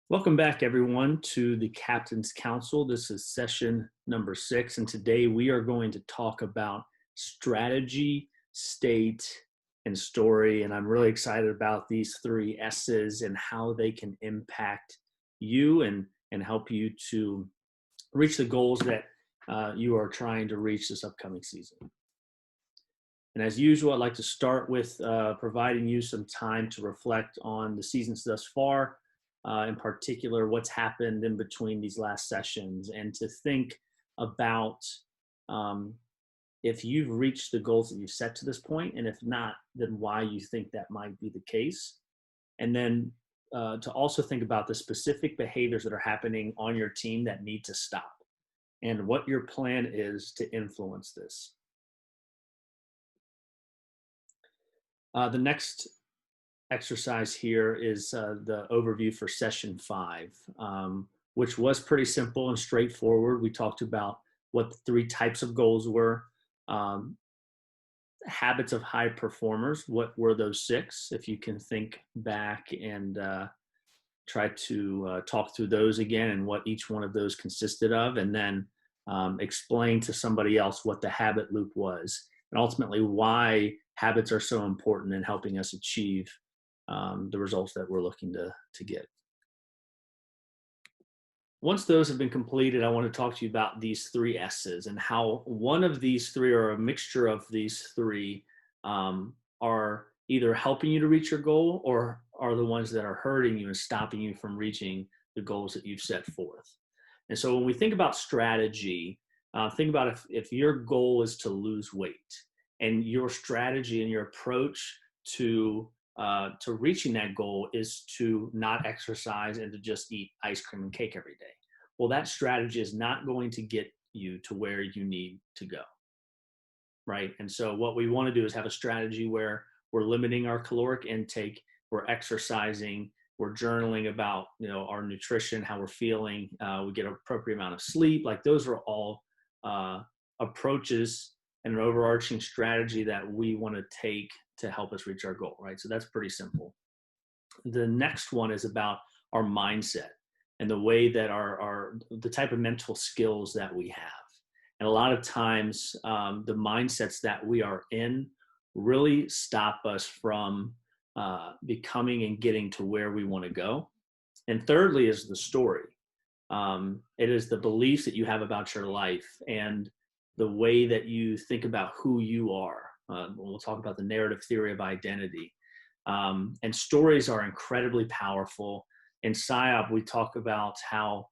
Welcome back, everyone, to the Captain's Council. This is session number 6, and today we are going to talk about strategy, state, and story. And I'm really excited about these 3 S's and how they can impact you and help you to reach the goals that you are trying to reach this upcoming season. And as usual, I'd like to start with providing you some time to reflect on the seasons thus far. In particular, what's happened in between these last sessions, and to think about if you've reached the goals that you've set to this point, and if not, then why you think that might be the case. And then to also think about the specific behaviors that are happening on your team that need to stop, and what your plan is to influence this. The next exercise here is the overview for session 5, which was pretty simple and straightforward. We talked about what the 3 types of goals were. Habits of high performers, what were those 6? If you can think back and try to talk through those again and what each one of those consisted of, and then explain to somebody else what the habit loop was, and ultimately why habits are so important in helping us achieve the results that we're looking to get. Once those have been completed, I want to talk to you about these 3 S's and how one of these 3, or a mixture of these 3, are either helping you to reach your goal or are the ones that are hurting you and stopping you from reaching the goals that you've set forth. And so when we think about strategy, think about if your goal is to lose weight, and your strategy and your approach to reaching that goal is to not exercise and to just eat ice cream and cake every day. Well, that strategy is not going to get you to where you need to go, right? And so what we want to do is have a strategy where we're limiting our caloric intake, we're exercising, we're journaling about our nutrition, how we're feeling, we get an appropriate amount of sleep. Like, those are all approaches and an overarching strategy that we want to take to help us reach our goal, right? So that's pretty simple. The next one is about our mindset and the way that the type of mental skills that we have. And a lot of times the mindsets that we are in really stop us from becoming and getting to where we want to go. And thirdly is the story. It is the beliefs that you have about your life and the way that you think about who you are. We'll talk about the narrative theory of identity. And stories are incredibly powerful. In PSYOP, we talk about how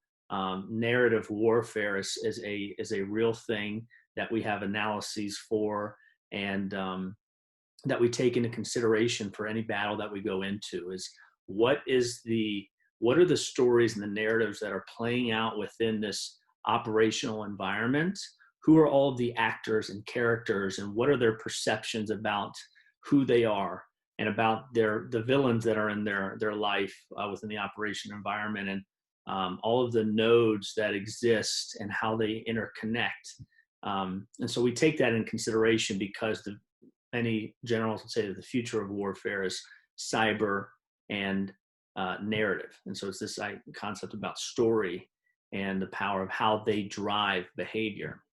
narrative warfare is a real thing that we have analyses for, and that we take into consideration for any battle that we go into. Is what are the stories and the narratives that are playing out within this operational environment? Who are all of the actors and characters, and what are their perceptions about who they are and about the villains that are in their life within the operation environment, and all of the nodes that exist and how they interconnect. And so we take that in consideration because many generals would say that the future of warfare is cyber and narrative. And so it's this concept about story and the power of how they drive behavior.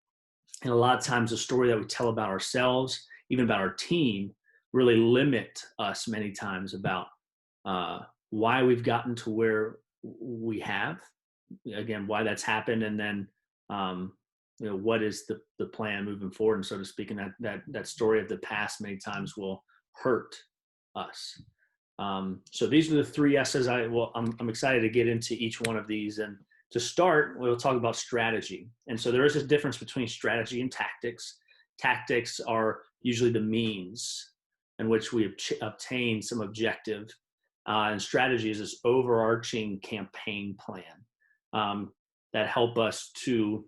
And a lot of times the story that we tell about ourselves, even about our team, really limit us many times about why we've gotten to where we have, again, why that's happened, and then what is the plan moving forward, and so to speak. And that story of the past many times will hurt us. So these are the 3 S's. I'm excited to get into each one of these. And to start, we'll talk about strategy. And so there is a difference between strategy and tactics. Tactics are usually the means in which we obtain some objective. And strategy is this overarching campaign plan that help us to,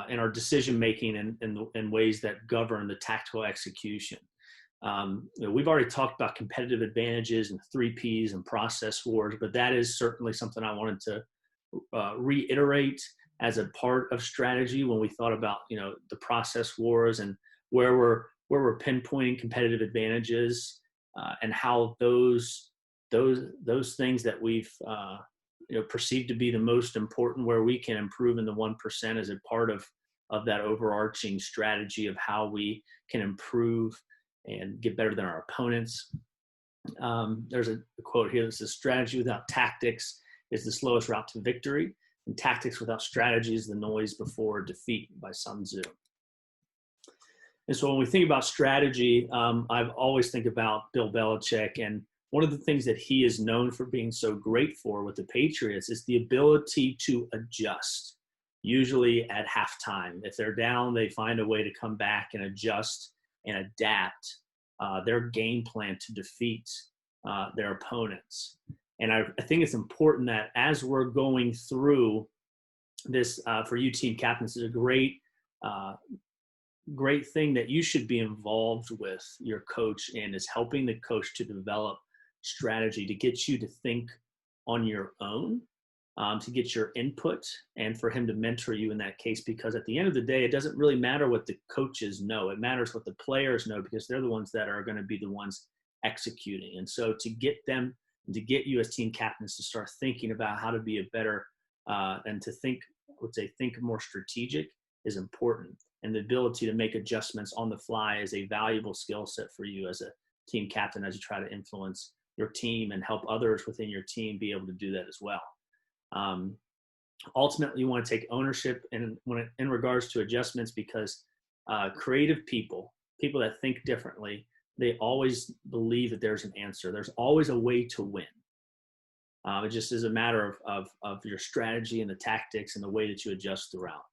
in our decision-making in ways that govern the tactical execution. We've already talked about competitive advantages and 3 Ps and process wars, but that is certainly something I wanted to reiterate as a part of strategy when we thought about the process wars and where where we're pinpointing competitive advantages, and how those things that we've perceived to be the most important, where we can improve in the 1% as a part of that overarching strategy of how we can improve and get better than our opponents. There's a quote here that says, "Strategy without tactics is the slowest route to victory, and tactics without strategy is the noise before defeat," by Sun Tzu. And so when we think about strategy, I've always think about Bill Belichick, and one of the things that he is known for being so great for with the Patriots is the ability to adjust, usually at halftime. If they're down, they find a way to come back and adjust and adapt their game plan to defeat their opponents. And I think it's important that as we're going through this, for you team captains, is a great thing that you should be involved with your coach in, is helping the coach to develop strategy, to get you to think on your own, to get your input, and for him to mentor you in that case. Because at the end of the day, it doesn't really matter what the coaches know. It matters what the players know, because they're the ones that are going to be the ones executing. And so to get them, to get you as team captains to start thinking about how to be a better, and to think, I would say, think more strategic, is important. And the ability to make adjustments on the fly is a valuable skill set for you as a team captain, as you try to influence your team and help others within your team be able to do that as well. Ultimately, you want to take ownership in regards to adjustments, because creative people that think differently, they always believe that there's an answer. There's always a way to win. It just is a matter of your strategy and the tactics and the way that you adjust throughout.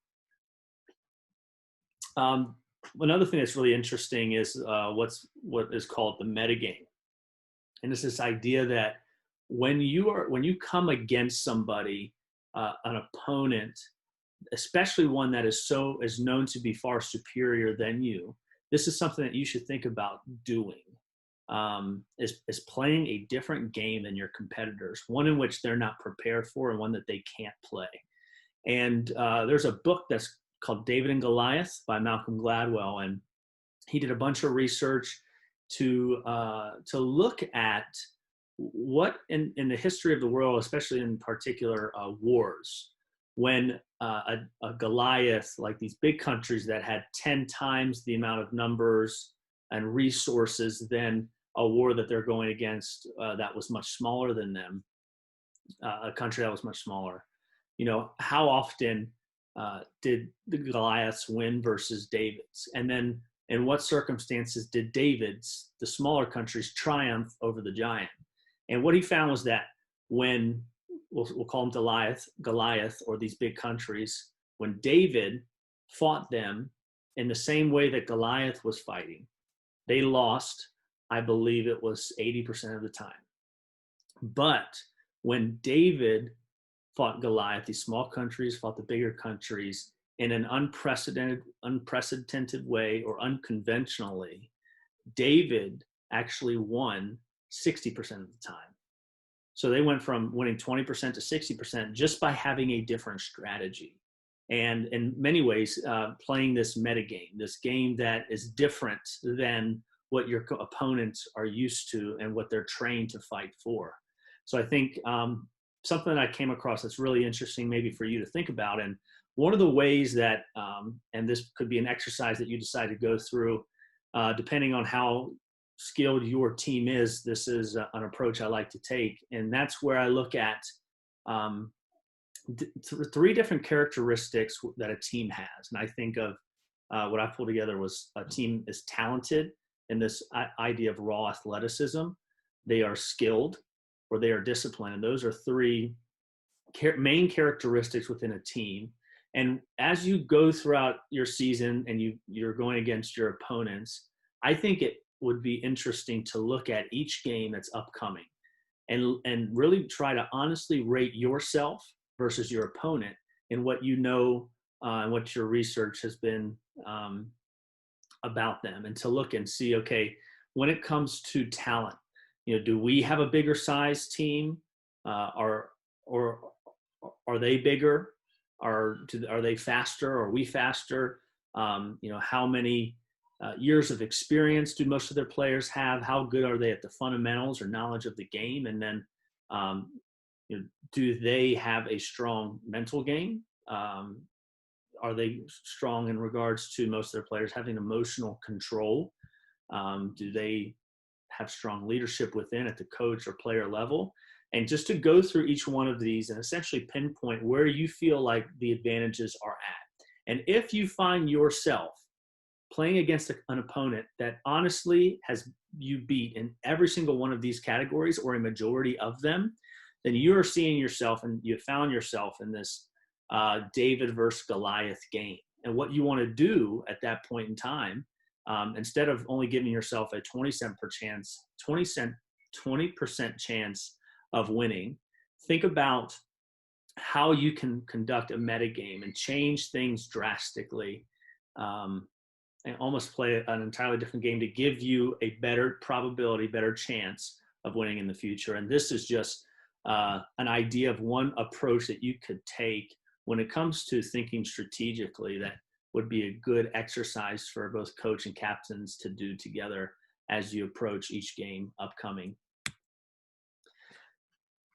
Another thing that's really interesting is what is called the metagame. And it's this idea that when you come against somebody, an opponent, especially one that is known to be far superior than you, this is something that you should think about doing, is playing a different game than your competitors, one in which they're not prepared for and one that they can't play. And there's a book that's called David and Goliath by Malcolm Gladwell, and he did a bunch of research to look at what in the history of the world, especially in particular wars, when a Goliath, like these big countries that had 10 times the amount of numbers and resources than a war that they're going against that was much smaller than them, a country that was much smaller, how often did the Goliaths win versus David's? And then in what circumstances did David's, the smaller countries, triumph over the giant? And what he found was that when, we'll call them Goliath, or these big countries, when David fought them in the same way that Goliath was fighting, they lost, I believe it was 80% of the time. But when David fought Goliath, these small countries fought the bigger countries in an unprecedented way, or unconventionally, David actually won 60% of the time. So they went from winning 20% to 60% just by having a different strategy. And in many ways, playing this metagame, this game that is different than what your opponents are used to and what they're trained to fight for. So I think something that I came across that's really interesting maybe for you to think about, and one of the ways that, and this could be an exercise that you decide to go through, depending on how skilled your team is, this is an approach I like to take. And that's where I look at three different characteristics that a team has. And I think of what I pulled together was a team is talented in this idea of raw athleticism. They are skilled, or they are disciplined. And those are three main characteristics within a team. And as you go throughout your season and you're going against your opponents, I think it would be interesting to look at each game that's upcoming and really try to honestly rate yourself versus your opponent in what you know and what your research has been about them, and to look and see, okay, when it comes to talent, do we have a bigger size team? Or are they bigger? Are they faster? Are we faster? How many years of experience do most of their players have? How good are they at the fundamentals or knowledge of the game? And then, do they have a strong mental game? Are they strong in regards to most of their players having emotional control? Do they have strong leadership within at the coach or player level? And just to go through each one of these and essentially pinpoint where you feel like the advantages are at. And if you find yourself playing against an opponent that honestly has you beat in every single one of these categories or a majority of them, then you are seeing yourself and you found yourself in this David versus Goliath game. And what you want to do at that point in time, instead of only giving yourself a 20% chance of winning, think about how you can conduct a meta game and change things drastically, and almost play an entirely different game to give you a better probability, better chance of winning in the future. And this is just an idea of one approach that you could take when it comes to thinking strategically that would be a good exercise for both coach and captains to do together as you approach each game upcoming.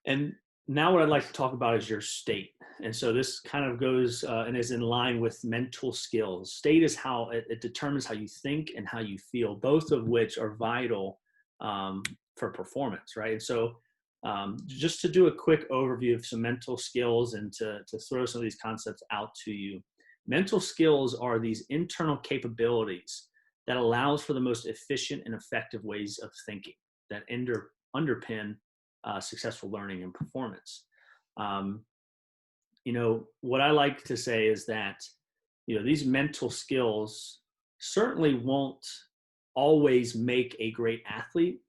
And now what I'd like to talk about is your state. And so this kind of goes and is in line with mental skills. State is how it determines how you think and how you feel, both of which are vital for performance, right? And so just to do a quick overview of some mental skills and to throw some of these concepts out to you. Mental skills are these internal capabilities that allows for the most efficient and effective ways of thinking that underpin successful learning and performance. What I like to say is that, these mental skills certainly won't always make a great athlete,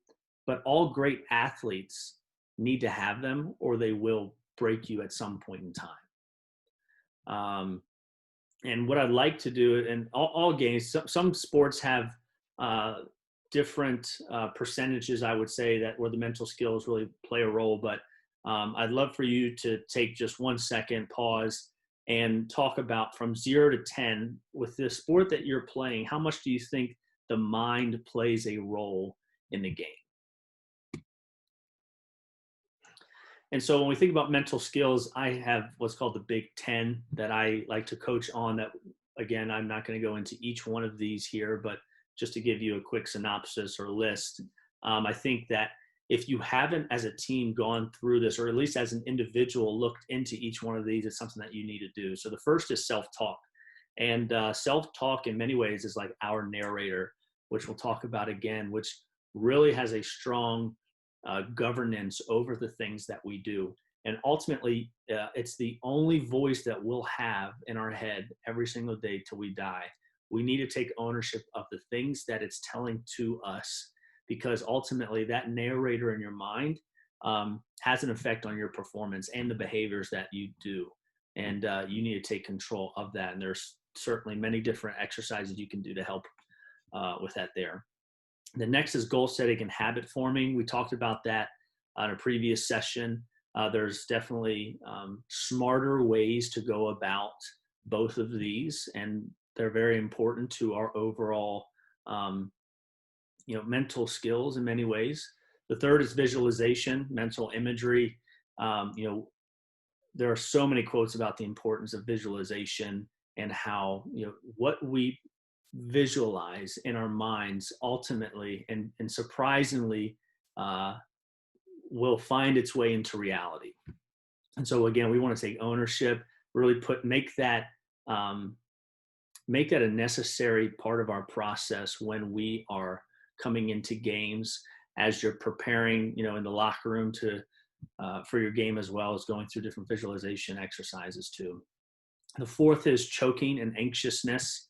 but all great athletes need to have them or they will break you at some point in time. And what I'd like to do, and all games, some sports have different percentages, I would say, that where the mental skills really play a role. But I'd love for you to take just 1 second, pause, and talk about from 0 to 10 with the sport that you're playing. How much do you think the mind plays a role in the game? And so when we think about mental skills, I have what's called the Big 10 that I like to coach on. That, again, I'm not going to go into each one of these here, but just to give you a quick synopsis or list, I think that if you haven't as a team gone through this, or at least as an individual looked into each one of these, it's something that you need to do. So the first is self-talk. And self-talk in many ways is like our narrator, which we'll talk about again, which really has a strong governance over the things that we do. And ultimately, it's the only voice that we'll have in our head every single day till we die. We need to take ownership of the things that it's telling to us, because ultimately that narrator in your mind has an effect on your performance and the behaviors that you do. And you need to take control of that. And there's certainly many different exercises you can do to help with that there. The next is goal setting and habit forming. We talked about that on a previous session. There's definitely smarter ways to go about both of these, and they're very important to our overall mental skills in many ways. The third is visualization, mental imagery. There are so many quotes about the importance of visualization and how, what we visualize in our minds ultimately and surprisingly will find its way into reality. And so again, we want to take ownership, really make that a necessary part of our process when we are coming into games, as you're preparing, in the locker room for your game, as well as going through different visualization exercises too. The fourth is choking and anxiousness.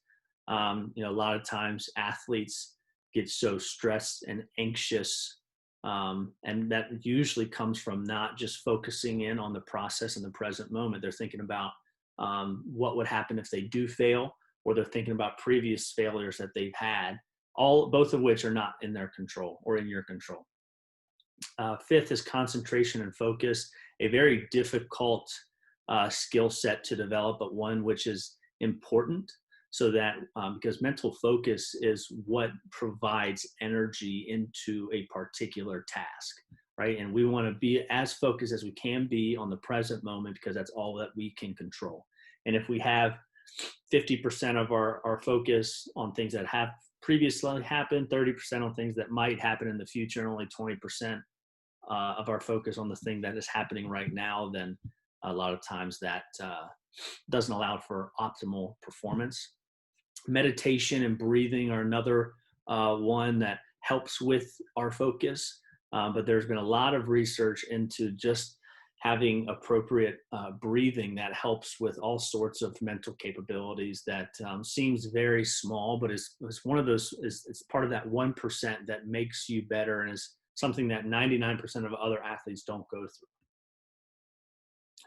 A lot of times athletes get so stressed and anxious, and that usually comes from not just focusing in on the process in the present moment. They're thinking about what would happen if they do fail, or they're thinking about previous failures that they've had, both of which are not in their control or in your control. Fifth is concentration and focus, a very difficult skill set to develop, but one which is important. so that because mental focus is what provides energy into a particular task, right? And we want to be as focused as we can be on the present moment because that's all that we can control. And if we have 50% of our focus on things that have previously happened, 30% on things that might happen in the future, and only 20% of our focus on the thing that is happening right now, then a lot of times that doesn't allow for optimal performance. Meditation and breathing are another one that helps with our focus, but there's been a lot of research into just having appropriate breathing that helps with all sorts of mental capabilities that seems very small, but is one of those, it's part of that 1% that makes you better and is something that 99% of other athletes don't go through.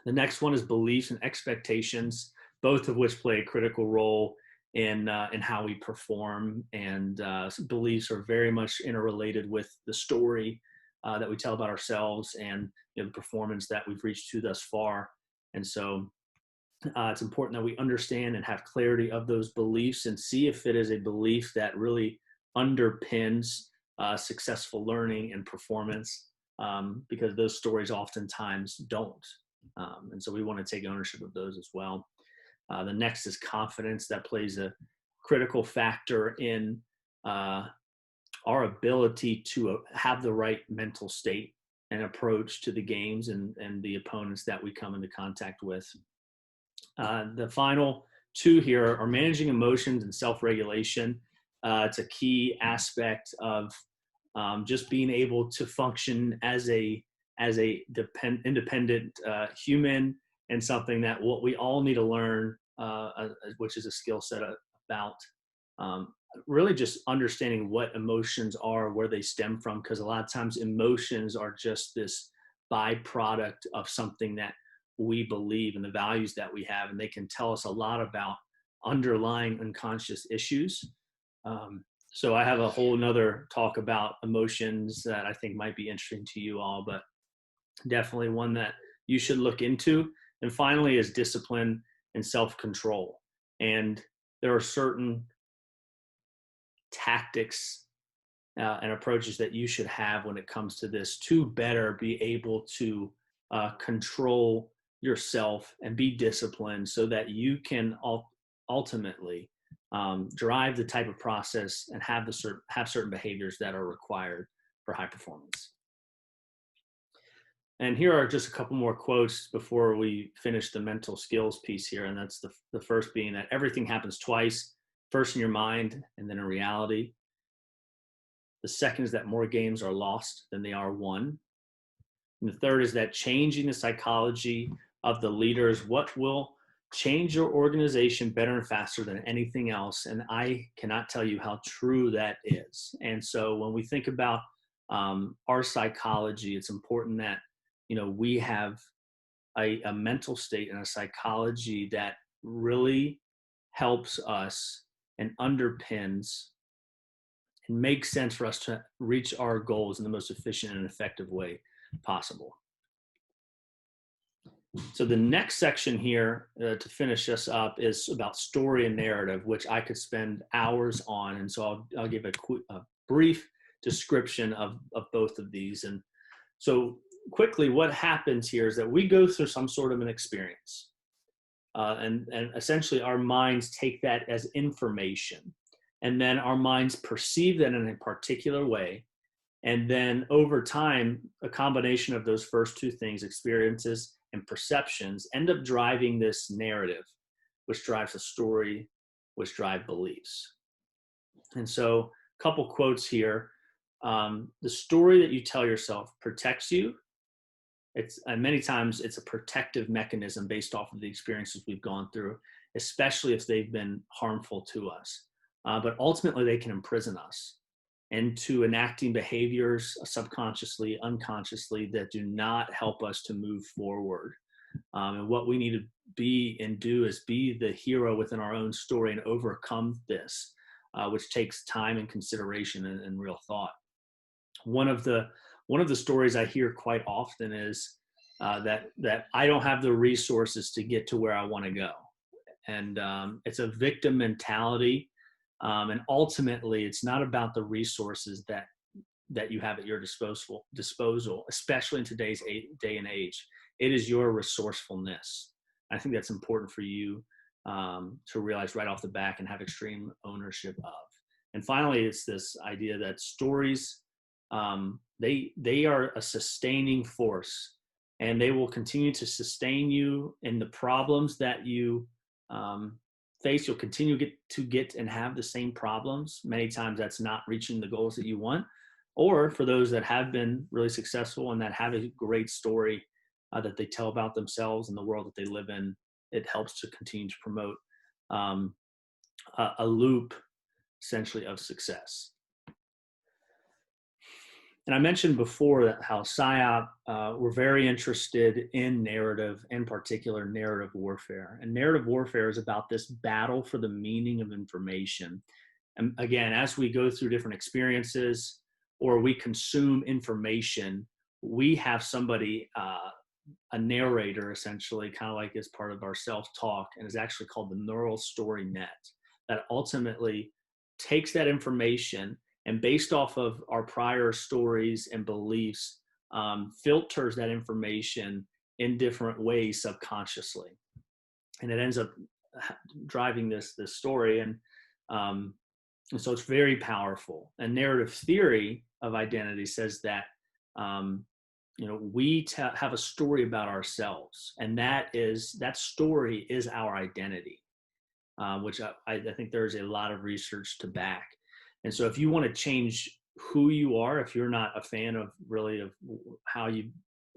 The next one is beliefs and expectations, both of which play a critical role in how we perform. And beliefs are very much interrelated with the story that we tell about ourselves and the performance that we've reached to thus far. And so it's important that we understand and have clarity of those beliefs and see if it is a belief that really underpins successful learning and performance, because those stories oftentimes don't. And so we want to take ownership of those as well. The next is confidence. That plays a critical factor in our ability to have the right mental state and approach to the games and the opponents that we come into contact with. The final two here are managing emotions and self-regulation. It's a key aspect of just being able to function as a independent human, and something that what we all need to learn, which is a skill set about really just understanding what emotions are, where they stem from, because a lot of times emotions are just this byproduct of something that we believe and the values that we have, and they can tell us a lot about underlying unconscious issues. So I have a whole nother talk about emotions that I think might be interesting to you all, but definitely one that you should look into. And finally is discipline and self-control. And there are certain tactics and approaches that you should have when it comes to this to better be able to control yourself and be disciplined so that you can ultimately drive the type of process and have certain behaviors that are required for high performance. And here are just a couple more quotes before we finish the mental skills piece here. And that's the first being that everything happens twice, first in your mind and then in reality. The second is that more games are lost than they are won. And the third is that changing the psychology of the leaders, what will change your organization better and faster than anything else. And I cannot tell you how true that is. And so when we think about our psychology, it's important that we have a mental state and a psychology that really helps us and underpins and makes sense for us to reach our goals in the most efficient and effective way possible. So the next section here to finish us up is about story and narrative, which I could spend hours on. And so I'll give a brief description of both of these. And so quickly, what happens here is that we go through some sort of an experience. And essentially our minds take that as information. And then our minds perceive that in a particular way. And then over time, a combination of those first two things, experiences and perceptions, end up driving this narrative, which drives a story, which drive beliefs. And so a couple quotes here. The story that you tell yourself protects you. Many times it's a protective mechanism based off of the experiences we've gone through, especially if they've been harmful to us. But ultimately they can imprison us into enacting behaviors subconsciously, unconsciously, that do not help us to move forward. And what we need to be and do is be the hero within our own story and overcome this, which takes time and consideration and real thought. One of the stories I hear quite often is that I don't have the resources to get to where I want to go. And it's a victim mentality. And ultimately, it's not about the resources that you have at your disposal, especially in today's day and age. It is your resourcefulness. I think that's important for you to realize right off the bat and have extreme ownership of. And finally, it's this idea that stories, they are a sustaining force, and they will continue to sustain you in the problems that you face. You'll continue to get and have the same problems. Many times that's not reaching the goals that you want. Or for those that have been really successful and that have a great story that they tell about themselves and the world that they live in, it helps to continue to promote a loop, essentially, of success. And I mentioned before that how PSYOP, we're very interested in narrative, in particular narrative warfare. And narrative warfare is about this battle for the meaning of information. And again, as we go through different experiences or we consume information, we have somebody, a narrator essentially, kind of like as part of our self-talk, and is actually called the neural story net, that ultimately takes that information and based off of our prior stories and beliefs, filters that information in different ways subconsciously. And it ends up driving this story. And so it's very powerful. And narrative theory of identity says that, we have a story about ourselves, and that story is our identity, which I think there's a lot of research to back. And so if you want to change who you are, if you're not a fan of really of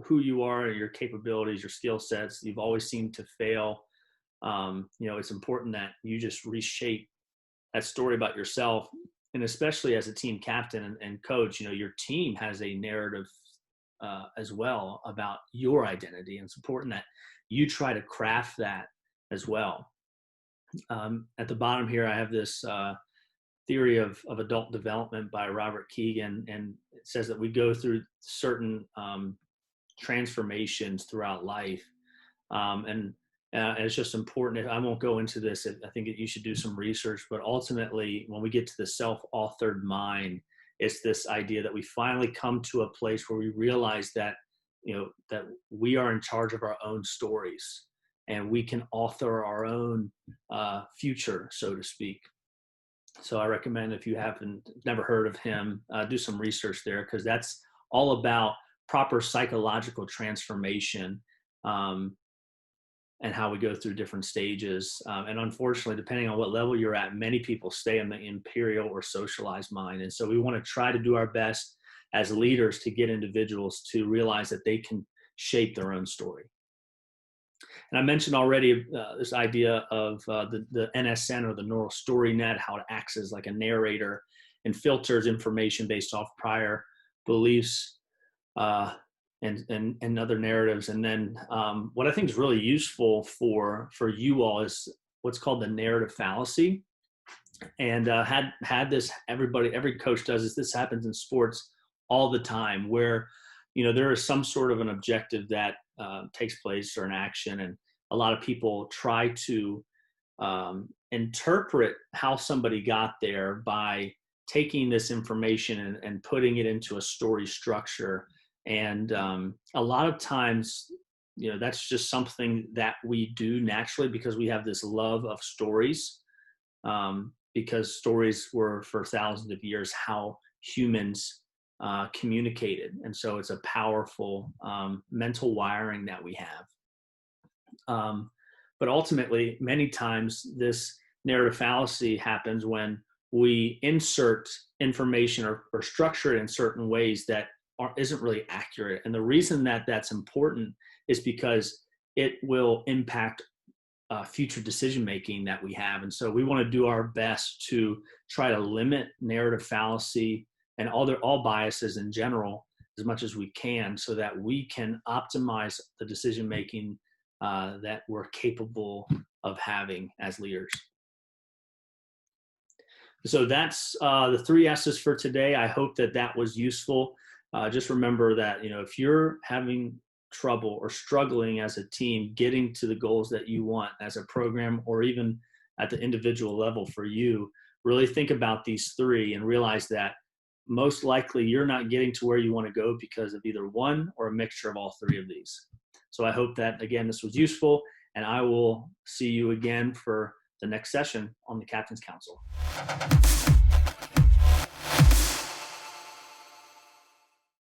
who you are, your capabilities, your skill sets, you've always seemed to fail, it's important that you just reshape that story about yourself. And especially as a team captain and coach, your team has a narrative as well about your identity. And it's important that you try to craft that as well. At the bottom here, I have this theory of adult development by Robert Keegan, and it says that we go through certain transformations throughout life, and it's just important. I won't go into this. I think that you should do some research, but ultimately, when we get to the self-authored mind, it's this idea that we finally come to a place where we realize that that we are in charge of our own stories, and we can author our own future, so to speak. So I recommend, if you haven't never heard of him, do some research there, because that's all about proper psychological transformation and how we go through different stages. And unfortunately, depending on what level you're at, many people stay in the imperial or socialized mind. And so we want to try to do our best as leaders to get individuals to realize that they can shape their own story. And I mentioned already this idea of the NSN, or the neural story net, how it acts as like a narrator and filters information based off prior beliefs and other narratives. And then what I think is really useful for you all is what's called the narrative fallacy. And had this, every coach does this. This happens in sports all the time, where there is some sort of an objective that takes place, or an action, and a lot of people try to interpret how somebody got there by taking this information and putting it into a story structure. And a lot of times, that's just something that we do naturally because we have this love of stories, because stories were for thousands of years how humans communicated. And so it's a powerful mental wiring that we have. But ultimately, many times this narrative fallacy happens when we insert information or structure it in certain ways that isn't really accurate. And the reason that that's important is because it will impact future decision-making that we have. And so we want to do our best to try to limit narrative fallacy and all biases in general as much as we can, so that we can optimize the decision-making that we're capable of having as leaders. So that's the 3 S's for today. I hope that was useful. Just remember that, if you're having trouble or struggling as a team getting to the goals that you want as a program, or even at the individual level for you, really think about these three and realize that most likely you're not getting to where you want to go because of either one or a mixture of all three of these. So I hope that, again, this was useful, and I will see you again for the next session on the Captain's Council.